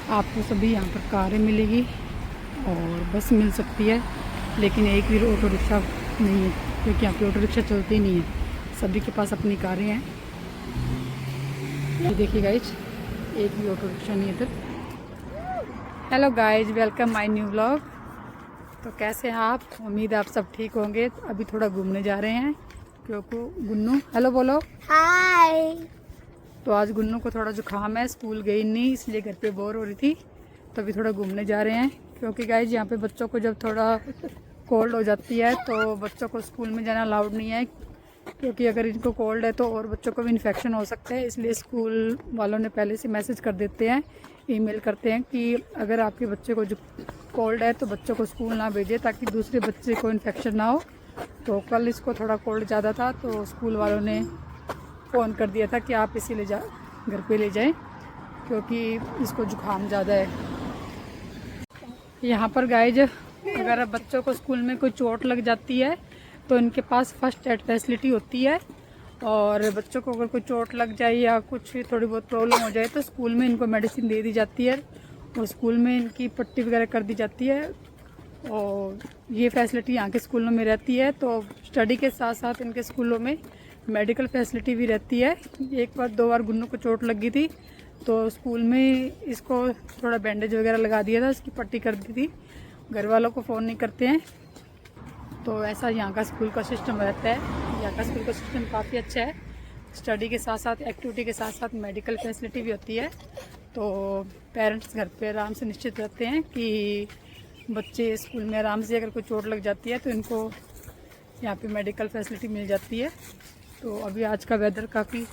आपको सभी यहाँ पर कारें मिलेगी और बस मिल सकती है, लेकिन एक भी ऑटो रिक्शा नहीं है, क्योंकि यहाँ पे ऑटो रिक्शा चलते ही नहीं है, सभी के पास अपनी कारें हैं। ये देखिए गाइज, एक भी ऑटो रिक्शा नहीं है इधर। Hello guys, welcome my new vlog. तो कैसे हैं आप? उम्मीद है आप सब ठीक होंगे। अभी थोड़ा घूमने जा रहे हैं क्योंकि गुन्नू, हेलो बोलो, हाय। तो आज गुन्नू को थोड़ा जुकाम है, स्कूल गई नहीं, इसलिए घर पे बोर हो रही थी, तो अभी थोड़ा घूमने जा रहे हैं। क्योंकि गाइज यहाँ पे बच्चों को जब थोड़ा कोल्ड हो जाती है तो बच्चों को स्कूल में जाना अलाउड नहीं है, क्योंकि अगर इनको कोल्ड है तो और बच्चों को भी इन्फेक्शन हो सकता है। इसलिए स्कूल वालों ने पहले से मैसेज कर देते हैं, ईमेल करते हैं कि अगर आपके बच्चे को जो कोल्ड है तो बच्चों को स्कूल ना भेजें, ताकि दूसरे बच्चे को इन्फेक्शन ना हो। तो कल इसको थोड़ा कोल्ड ज़्यादा था तो स्कूल वालों ने फ़ोन कर दिया था कि आप इसे घर पे ले जाएं, क्योंकि इसको जुकाम ज़्यादा है। यहाँ पर गाइज, अगर बच्चों को स्कूल में कोई चोट लग जाती है तो इनके पास फर्स्ट एड फैसिलिटी होती है, और बच्चों को अगर कोई चोट लग जाए या कुछ थोड़ी बहुत प्रॉब्लम हो जाए तो स्कूल में इनको मेडिसिन दे दी जाती है और स्कूल में इनकी पट्टी वगैरह कर दी जाती है। और ये फैसिलिटी यहाँ के स्कूलों में रहती है। तो स्टडी के साथ साथ इनके स्कूलों में मेडिकल फैसिलिटी भी रहती है। एक बार 2 बार गुन्नू को चोट लगी थी तो स्कूल में इसको थोड़ा बैंडेज वगैरह लगा दिया था, इसकी पट्टी कर दी थी। घर वालों को फ़ोन नहीं करते हैं, तो ऐसा यहाँ का स्कूल का सिस्टम रहता है। यहाँ का स्कूल का सिस्टम काफ़ी अच्छा है। स्टडी के साथ साथ, एक्टिविटी के साथ साथ मेडिकल फैसिलिटी भी होती है। तो पेरेंट्स घर पे आराम से निश्चित रहते हैं कि बच्चे स्कूल में आराम से, अगर कोई चोट लग जाती है तो इनको यहाँ पे मेडिकल फैसिलिटी मिल जाती है। तो अभी आज का वेदर काफ़ी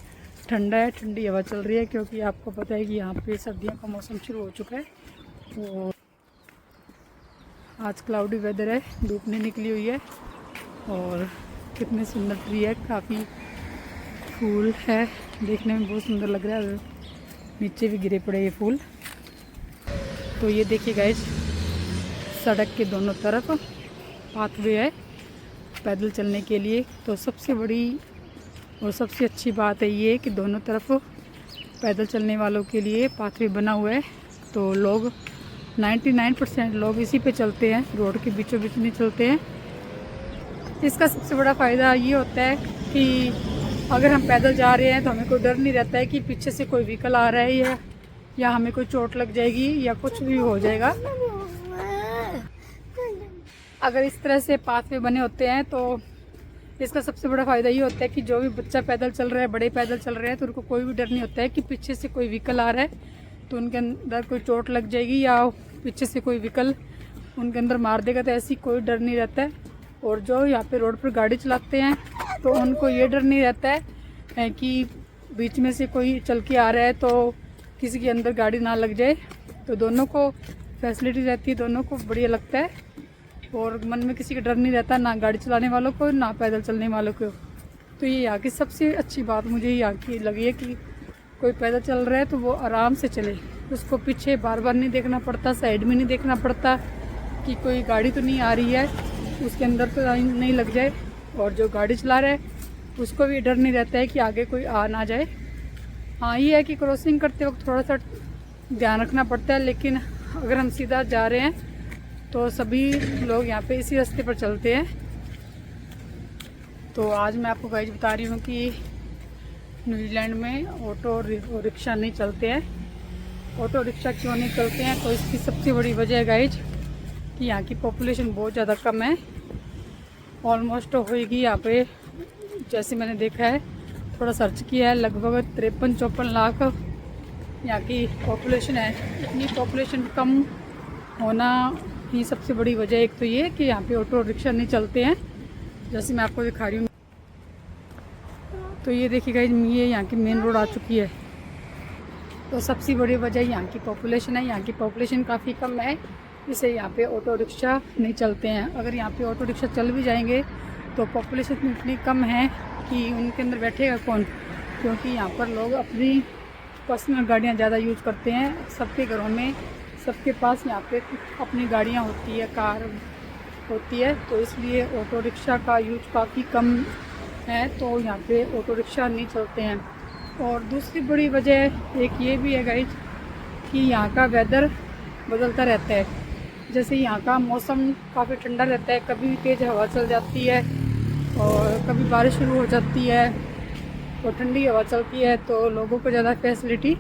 ठंडा है, ठंडी हवा चल रही है, क्योंकि आपको पता है कि यहाँ पे सर्दियों का मौसम शुरू हो चुका है। तो आज क्लाउडी वेदर है, धूप नहीं निकली हुई है, और कितने सुंदर ट्री है, काफ़ी फूल है, देखने में बहुत सुंदर लग रहा है। नीचे भी गिरे पड़े ये फूल। तो ये देखिए गाइज, सड़क के दोनों तरफ पाथवे है पैदल चलने के लिए। तो सबसे बड़ी और सबसे अच्छी बात है ये कि दोनों तरफ पैदल चलने वालों के लिए पाथवे बना हुआ है। तो लोग 99% लोग इसी पे चलते हैं, रोड के बीचों बीच नहीं चलते हैं। इसका सबसे बड़ा फ़ायदा ये होता है कि अगर हम पैदल जा रहे हैं तो हमें कोई डर नहीं रहता है कि पीछे से कोई व्हीकल आ रहा है या हमें कोई चोट लग जाएगी या कुछ भी हो जाएगा। अगर इस तरह से पाथवे बने होते हैं तो इसका सबसे बड़ा फ़ायदा ये होता है कि जो भी बच्चा पैदल चल रहा है, बड़े पैदल चल रहे हैं, तो उनको कोई भी डर नहीं होता है कि पीछे से कोई व्हीकल आ रहा है तो उनके अंदर कोई चोट लग जाएगी या पीछे से कोई व्हीकल उनके अंदर मार देगा। तो ऐसी कोई डर नहीं रहता है। और जो यहाँ पे रोड पर गाड़ी चलाते हैं तो उनको ये डर नहीं रहता है कि बीच में से कोई चल के आ रहा है तो किसी के अंदर गाड़ी ना लग जाए। तो दोनों को फैसिलिटी रहती है, दोनों को बढ़िया लगता है, और मन में किसी का डर नहीं रहता, ना गाड़ी चलाने वालों को ना पैदल चलने वालों को। तो ये यहाँ की सबसे अच्छी बात मुझे यहाँ की लगी है कि कोई पैदल चल रहा है तो वो आराम से चले, उसको पीछे बार बार नहीं देखना पड़ता, साइड में नहीं देखना पड़ता कि कोई गाड़ी तो नहीं आ रही है, उसके अंदर तो नहीं लग जाए। और जो गाड़ी चला रहा है उसको भी डर नहीं रहता है कि आगे कोई आ ना जाए। हाँ, ये है कि क्रॉसिंग करते वक्त थोड़ा सा ध्यान रखना पड़ता है, लेकिन अगर हम सीधा जा रहे हैं तो सभी लोग यहाँ पे इसी रास्ते पर चलते हैं। तो आज मैं आपको गाइज बता रही हूँ कि न्यूजीलैंड में ऑटो रिक्शा नहीं चलते हैं। ऑटो रिक्शा क्यों नहीं चलते हैं? तो इसकी सबसे बड़ी वजह है गाइज कि यहाँ की पॉपुलेशन बहुत ज़्यादा कम है। ऑलमोस्ट होएगी यहाँ पे, जैसे मैंने देखा है, थोड़ा सर्च किया है, लगभग 53-54 लाख यहाँ की पॉपुलेशन है। इतनी पॉपुलेशन कम होना ही सबसे बड़ी वजह एक तो ये कि यहाँ पे ऑटो रिक्शा नहीं चलते हैं, जैसे मैं आपको दिखा रही हूँ। तो ये देखिएगा, ये यहाँ की मेन रोड आ चुकी है। तो सबसे बड़ी वजह यहाँ की पॉपुलेशन है। यहाँ की पॉपुलेशन काफ़ी कम है, इससे यहाँ पे ऑटो रिक्शा नहीं चलते हैं। अगर यहाँ पे ऑटो रिक्शा चल भी जाएंगे तो पॉपुलेशन इतनी कम है कि उनके अंदर बैठेगा कौन, क्योंकि यहाँ पर लोग अपनी पर्सनल गाड़ियाँ ज़्यादा यूज़ करते हैं। सबके घरों में, सबके पास यहाँ पे अपनी गाड़ियाँ होती है, कार होती है, तो इसलिए ऑटो रिक्शा का यूज काफ़ी कम है। तो यहाँ पे ऑटो रिक्शा नहीं चलते हैं। और दूसरी बड़ी वजह एक ये भी है गाइज कि यहाँ का वेदर बदलता रहता है। जैसे यहाँ का मौसम काफ़ी ठंडा रहता है, कभी तेज़ हवा चल जाती है और कभी बारिश शुरू हो जाती है तो ठंडी हवा चलती है, तो लोगों को ज़्यादा फैसिलिटी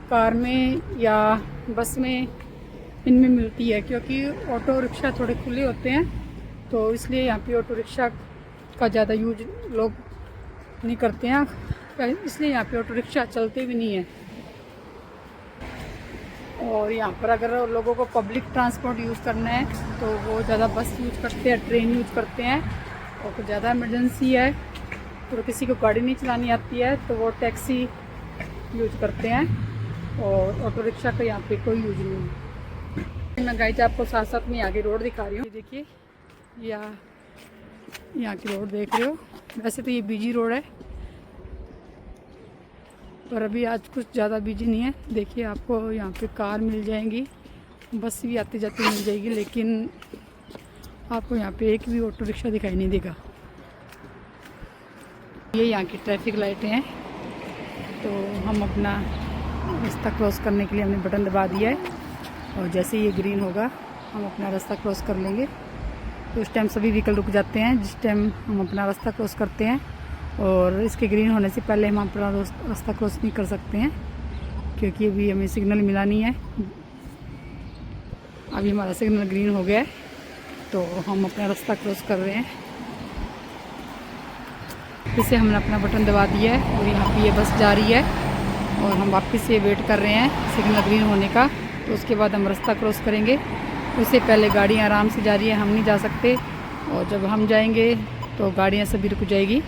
कार में या बस में इनमें मिलती है, क्योंकि ऑटो रिक्शा थोड़े खुले होते हैं, तो इसलिए यहाँ पे ऑटो रिक्शा का ज़्यादा यूज लोग नहीं करते हैं, इसलिए यहाँ पे ऑटो रिक्शा चलते भी नहीं हैं। और यहाँ पर अगर लोगों को पब्लिक ट्रांसपोर्ट यूज़ करना है तो वो ज़्यादा बस यूज़ करते हैं, ट्रेन यूज़ करते हैं। और कुछ ज़्यादा इमरजेंसी है तो किसी को गाड़ी नहीं चलानी आती है तो वो टैक्सी यूज करते हैं, और ऑटो रिक्शा का यहाँ पे कोई यूज नहीं है। मैं गाइस आपको साथ साथ में यहाँ की रोड दिखा रही हूँ। देखिए यहाँ की रोड देख रहे हो। वैसे तो ये बिजी रोड है पर अभी आज कुछ ज़्यादा बिजी नहीं है। देखिए आपको यहाँ पे कार मिल जाएंगी, बस भी आती जाती मिल जाएगी, लेकिन आपको यहाँ पे एक भी ऑटो रिक्शा दिखाई नहीं देगा। ये यहाँ की ट्रैफिक लाइटें हैं, तो हम अपना रास्ता क्रॉस करने के लिए हमने बटन दबा दिया है, और जैसे ये ग्रीन होगा हम अपना रास्ता क्रॉस कर लेंगे। तो उस टाइम सभी व्हीकल रुक जाते हैं जिस टाइम हम अपना रास्ता क्रॉस करते हैं, और इसके ग्रीन होने से पहले हम अपना रास्ता क्रॉस नहीं कर सकते हैं, क्योंकि अभी हमें सिग्नल मिला नहीं है। अभी हमारा सिग्नल ग्रीन हो गया है तो हम अपना रास्ता क्रॉस कर रहे हैं। इसे हमने अपना बटन दबा दिया है और यहाँ पे ये बस जा रही है, और हम वापस ये वेट कर रहे हैं सिग्नल ग्रीन होने का। तो उसके बाद हम रास्ता क्रॉस करेंगे। उससे पहले गाड़ियाँ आराम से जा रही है, हम नहीं जा सकते, और जब हम जाएंगे तो गाड़ियाँ सभी रुक जाएगी।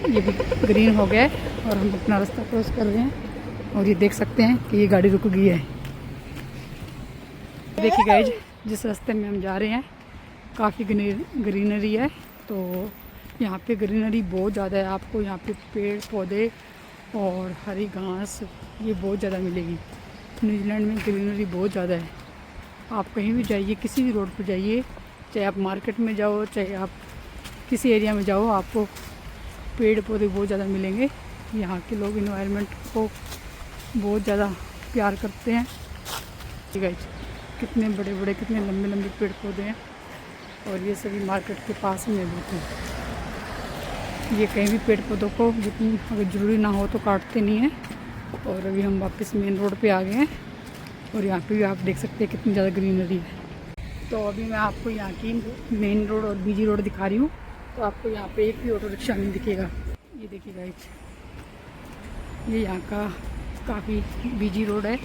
ये भी ग्रीन हो गया है और हम अपना रास्ता क्रॉस कर रहे हैं, और ये देख सकते हैं कि ये गाड़ी रुक गई है। देखिए गाइज, जिस रास्ते में हम जा रहे हैं काफ़ी ग्रीनरी है, तो यहाँ पे ग्रीनरी बहुत ज़्यादा है। आपको यहाँ पे पेड़ पौधे और हरी घास ये बहुत ज़्यादा मिलेगी। न्यूजीलैंड में ग्रीनरी बहुत ज़्यादा है। आप कहीं भी जाइए, किसी भी रोड पर जाइए, चाहे आप मार्केट में जाओ, चाहे आप किसी एरिया में जाओ, आपको पेड़ पौधे बहुत ज़्यादा मिलेंगे। यहाँ के लोग इन्वायरमेंट को बहुत ज़्यादा प्यार करते हैं। गाइस, कितने बड़े बड़े कितने लंबे लंबे पेड़ पौधे हैं, और ये सभी मार्केट के पास में होते हैं। ये कहीं भी पेड़ पौधों को जितनी अगर ज़रूरी ना हो तो काटते नहीं हैं। और अभी हम वापस मेन रोड पे आ गए हैं, और यहाँ पे भी आप देख सकते हैं कितनी ज़्यादा ग्रीनरी है। तो अभी मैं आपको यहाँ की मेन रोड और बीजी रोड दिखा रही हूँ, तो आपको यहाँ पे एक भी ऑटो रिक्शा नहीं दिखेगा। ये देखिए गाइस, ये यहाँ का काफ़ी बिजी रोड है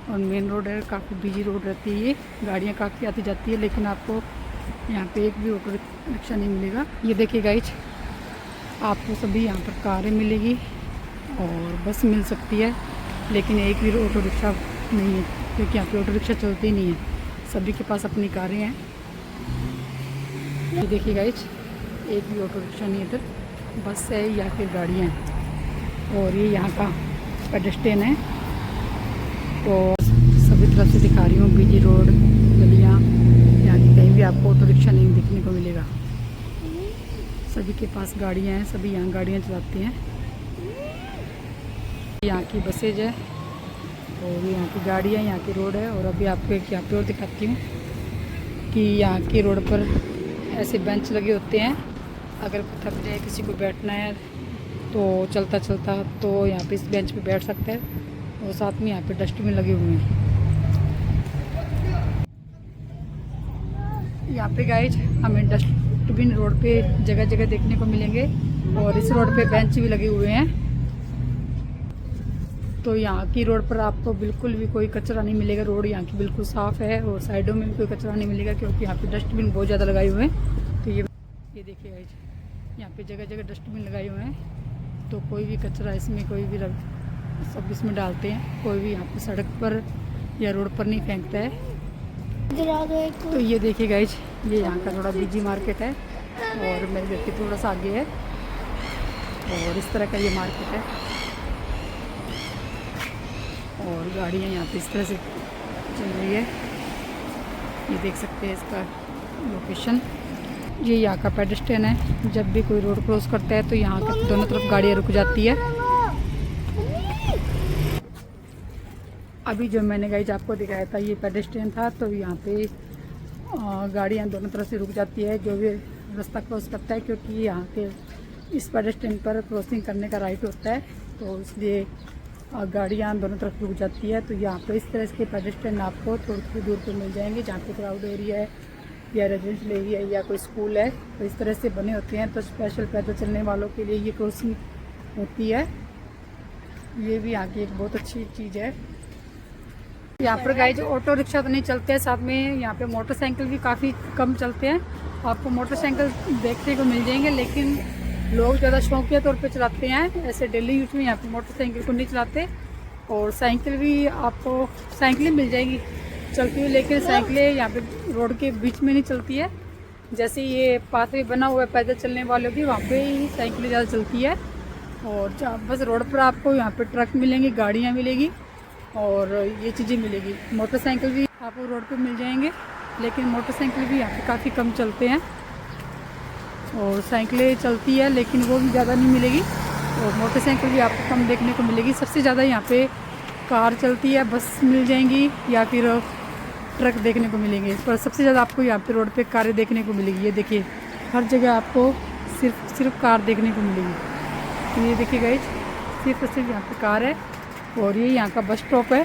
और मेन रोड है, काफ़ी बिजी रोड रहती है। ये गाड़ियाँ काफ़ी आती जाती है, लेकिन आपको यहाँ पे एक भी ऑटो रिक्शा नहीं मिलेगा। ये देखिए गाइस, आपको सभी यहाँ पर कारें मिलेगी और बस मिल सकती है, लेकिन एक भी ऑटो रिक्शा नहीं है, क्योंकि यहाँ पे ऑटो रिक्शा चलते ही नहीं है, सभी के पास अपनी कारें हैं। ये देखिए गाइस, एक भी ऑटो रिक्शा नहीं है इधर, बस है या फिर गाड़ियाँ हैं। और ये यहाँ का पेडेस्ट्रियन है, तो सभी तरफ से दिखा रही हूँ बीजी रोड, गलियाँ। यहाँ की कहीं भी आपको ऑटो रिक्शा नहीं देखने को मिलेगा, सभी के पास गाड़ियाँ हैं, सभी यहाँ गाड़ियाँ चलाते हैं। यहाँ की बसेज है और यहाँ की गाड़ियाँ, यहाँ की रोड है। और अभी आपको एक यहाँ पे और दिखाती हूँ कि यहाँ की रोड पर ऐसे बेंच लगे होते हैं, अगर थक जाए किसी को बैठना है तो चलता चलता तो यहाँ पे इस बेंच पे बैठ सकता है। और साथ में यहाँ पे डस्टबिन लगे हुए हैं। यहाँ पे गाइज हमें डस्टबिन रोड पे जगह जगह देखने को मिलेंगे, और इस रोड पे बेंच भी लगे हुए हैं। तो यहाँ की रोड पर आपको बिल्कुल भी कोई कचरा नहीं मिलेगा। रोड यहाँ की बिल्कुल साफ़ है और साइडों में भी कोई कचरा नहीं मिलेगा, क्योंकि यहाँ पे डस्टबिन बहुत ज़्यादा लगाए हुए हैं। तो ये देखिए गाइज, यहाँ पे जगह जगह डस्टबिन लगाए हुए हैं, तो कोई भी कचरा इसमें कोई भी सब इसमें डालते हैं। कोई भी यहाँ पे सड़क पर या रोड पर नहीं फेंकता है। तो ये देखिए गाइज, ये यहाँ का थोड़ा बिजी मार्केट है और मेरे घर के थोड़ा सा आगे है, और इस तरह का ये मार्केट है। और गाड़ियाँ यहाँ पे इस तरह से चल रही है, ये देख सकते हैं इसका लोकेशन। ये यहाँ का पेडेस्ट्रियन है, जब भी कोई रोड क्रॉस करता है तो यहाँ के दोनों तरफ गाड़ियाँ रुक जाती है। अभी जो मैंने गाइज आपको दिखाया था ये पेडेस्ट्रियन था, तो यहाँ पे गाड़ियाँ दोनों तरफ से रुक जाती है जो भी रास्ता क्रॉस करता है, क्योंकि यहाँ के इस पेडेस्ट्रियन पर क्रॉसिंग करने का राइट होता है, तो इसलिए गाड़ियाँ दोनों तरफ रुक जाती है। तो यहाँ पे इस तरह के पेडेस्ट्रियन आपको थोड़ी थोड़ी दूर पे मिल जाएंगे, जहाँ पे क्राउड एरिया है या रेजिडेंशियल एरिया है या कोई स्कूल है, तो इस तरह से बने होते हैं। तो स्पेशल पैदल चलने वालों के लिए ये क्रॉसिंग होती है। ये भी यहाँ की एक बहुत अच्छी चीज़ है। यहाँ पर गाइस ऑटो रिक्शा तो नहीं चलते हैं, साथ में यहाँ पे मोटरसाइकिल भी काफ़ी कम चलते हैं। आपको मोटरसाइकिल देखने को मिल जाएंगे, लेकिन लोग ज़्यादा शौकिया तौर पे चलाते हैं, ऐसे डेली यूज में यहाँ पे मोटरसाइकिल को नहीं चलाते। और साइकिल भी आपको साइकिलें मिल जाएगी चलती हुई, लेकिन साइकिलें यहाँ पे रोड के बीच में नहीं चलती है। जैसे ये पाथवे बना हुआ है पैदल चलने वालों की, वहाँ पे ही साइकिलें ज़्यादा चलती है। और बस रोड पर आपको यहाँ पे ट्रक मिलेंगे, गाड़ियाँ मिलेगी और ये चीज़ें मिलेगी। मोटरसाइकिल भी आपको रोड पे मिल जाएंगे, लेकिन मोटरसाइकिल भी यहाँ पे काफ़ी कम चलते हैं। और साइकिलें चलती है लेकिन वो भी ज़्यादा नहीं मिलेगी, और मोटरसाइकिल भी आपको कम देखने को मिलेगी। सबसे ज़्यादा यहाँ पे कार चलती है, बस मिल जाएंगी या फिर ट्रक देखने को मिलेंगे, पर सबसे ज़्यादा आपको यहाँ पे रोड पे कारें देखने को मिलेगी। ये देखिए हर जगह आपको सिर्फ कार देखने को मिलेगी। तो ये देखिए गाइस सिर्फ यहाँ पे कार है। और ये यहाँ का बस स्टॉप है,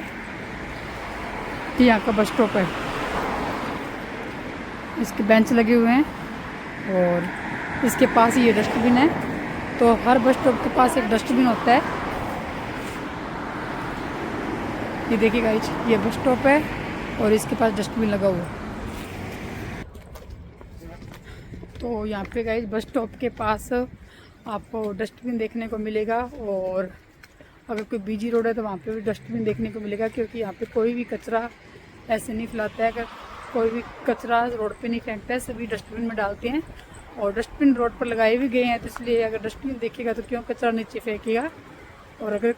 ये यहाँ का बस स्टॉप है। इसके बेंच लगे हुए हैं और इसके पास ये डस्टबिन है। तो हर बस स्टॉप के पास एक डस्टबिन होता है। ये देखिए गाइस ये बस स्टॉप है और इसके पास डस्टबिन लगा हुआ है। तो यहाँ पे गाइस बस स्टॉप के पास आपको डस्टबिन देखने को मिलेगा, और अगर कोई बिजी रोड है तो वहाँ पे भी डस्टबिन देखने को मिलेगा, क्योंकि यहाँ पे कोई भी कचरा ऐसे नहीं फैलाता है। अगर कोई भी कचरा रोड पे नहीं फेंकता है, सभी डस्टबिन में डालते हैं। और डस्टबिन रोड पर लगाए भी गए हैं, तो इसलिए अगर डस्टबिन देखेगा तो क्यों कचरा नीचे फेंकेगा। और अगर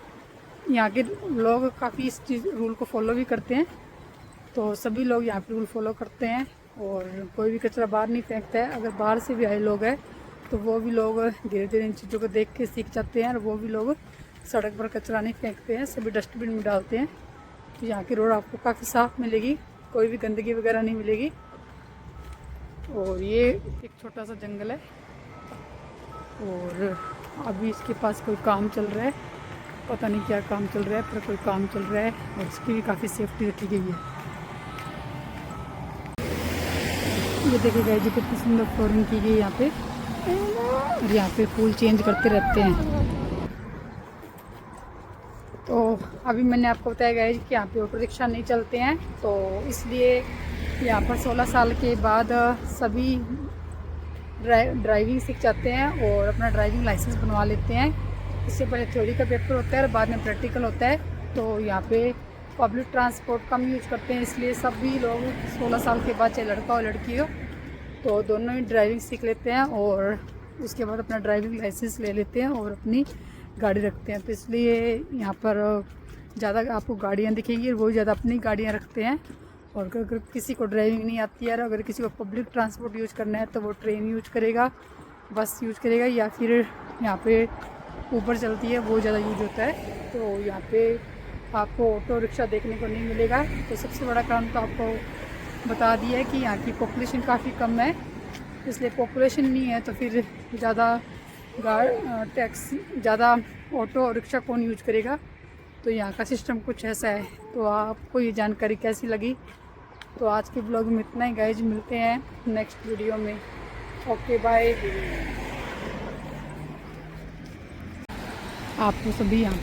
यहाँ के लोग काफ़ी इस चीज़ रूल को फॉलो भी करते हैं, तो सभी लोग यहाँ पे रूल फॉलो करते हैं और कोई भी कचरा बाहर नहीं फेंकता है। अगर बाहर से भी आए लोग हैं तो वो भी लोग धीरे धीरे इन चीज़ों को देख के सीख जाते हैं, और वो भी लोग सड़क पर कचरा नहीं फेंकते हैं, सभी डस्टबिन में डालते हैं। तो यहाँ की रोड आपको काफ़ी साफ़ मिलेगी, कोई भी गंदगी वगैरह नहीं मिलेगी। और ये एक छोटा सा जंगल है, और अभी इसके पास कोई काम चल रहा है, पता नहीं क्या काम चल रहा है, पर कोई काम चल रहा है और इसकी भी काफ़ी सेफ्टी रखी गई है। ये देखिएगा जी कितनी सुंदर फ्लोरिंग की गई है यहाँ पे, और यहाँ पे फूल चेंज करते रहते हैं। तो अभी मैंने आपको बताया गया कि यहाँ पे ऑटो रिक्शा नहीं चलते हैं, तो इसलिए यहाँ पर 16 साल के बाद सभी ड्राइविंग सीख जाते हैं और अपना ड्राइविंग लाइसेंस बनवा लेते हैं। इससे पहले थ्योरी का पेपर होता है और बाद में प्रैक्टिकल होता है। तो यहाँ पे पब्लिक ट्रांसपोर्ट कम यूज करते हैं, इसलिए सभी लोग 16 साल के बाद चाहे लड़का हो लड़की हो तो दोनों ही ड्राइविंग सीख लेते हैं, और उसके बाद अपना ड्राइविंग लाइसेंस ले लेते हैं और अपनी गाड़ी रखते हैं। तो इसलिए यहाँ पर ज़्यादा आपको गाड़ियाँ दिखेंगी, वो ज़्यादा अपनी गाड़ियाँ रखते हैं। और अगर किसी को ड्राइविंग नहीं आती है, अगर किसी को पब्लिक ट्रांसपोर्ट यूज करना है तो वो ट्रेन यूज करेगा, बस यूज करेगा, या फिर यहाँ पे ऊपर चलती है वो ज़्यादा यूज होता है। तो यहाँ पे आपको ऑटो रिक्शा देखने को नहीं मिलेगा। तो सबसे बड़ा कारण तो आपको बता दिया है कि यहाँ की पॉपुलेशन काफ़ी कम है, इसलिए पॉपुलेशन नहीं है तो फिर ज़्यादा टैक्सी ज़्यादा ऑटो और रिक्शा कौन यूज करेगा। तो यहाँ का सिस्टम कुछ ऐसा है। तो आपको ये जानकारी कैसी लगी? तो आज के ब्लॉग में इतना ही गाइज, मिलते हैं नेक्स्ट वीडियो में। Okay bye. आपको सभी यहाँ